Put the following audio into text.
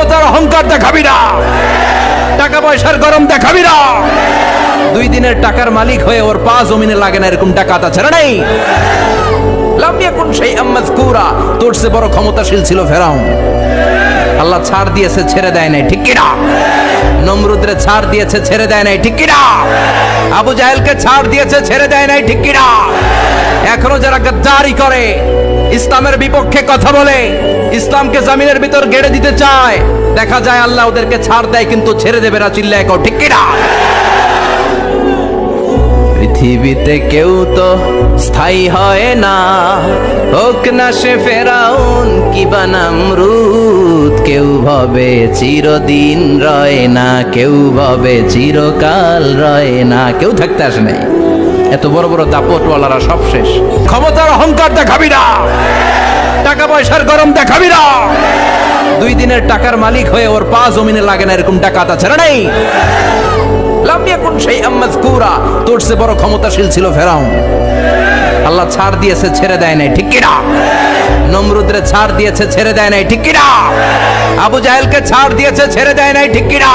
ক্ষমতার অহংকার দেখাবি না, টাকা পয়সার গরম দেখাবি না। 2 দিনের টাকার মালিক হয়ে ওর পা জমিনে লাগে না, এরকম ডাকাত আছে না নাই? লাম ইয়াকুন শাইআম মাযকুরা, তোর চেয়ে বড় ক্ষমতাশীল ছিল ফেরাউন। আল্লাহ ছাড় দিয়েছে, ছেড়ে দেয় নাই, ঠিক কি না? নমরুদরে ছাড় দিয়েছে, ছেড়ে দেয় নাই, ঠিক কি না? আবু জাহেলকে ছাড় দিয়েছে, ছেড়ে দেয় নাই, ঠিক কি না? এখনো যারা গাদ্দারি করে, ইসলামের বিপক্ষে কথা বলে, ইসলামকে জমিনের ভিতর গেড়ে দিতে চায়, দেখা যায় আল্লাহ ওদেরকে ছাড় দেয় কিন্তু ছেড়ে দেবে না। চিল্লায় কও ঠিক কি না? পৃথিবীতে কেউ তো স্থায়ী হয় না, হোক না সে ফেরাউন কিবা নমরুদ। কেউ ভাবে চিরদিন রয় না, কেউ ভাবে চিরকাল রয় না। কেউ থাকতে আসে নাই, এত বড় বড় দাপটওয়ালারা সব শেষ। ক্ষমতার অহংকার দেখাবি না, টাকা পয়সার গরম দেখাবি না। 2 দিনের টাকার মালিক হয়ে ওর পা জমিনে লাগে না, এরকম ডাকাত আছে না নাই? লাম ইয়াকুন শাইআম মাযকুরা, তোর চেয়ে বড় ক্ষমতাশীল ছিল ফেরাউন। আল্লাহ ছাড় দিয়েছে, ছেড়ে দেয় নাই, ঠিক কি না? নমরুদরে ছাড় দিয়েছে, ছেড়ে দেয় নাই, ঠিক কি না? আবু জাহেলকে ছাড় দিয়েছে, ছেড়ে দেয় নাই, ঠিক কি না?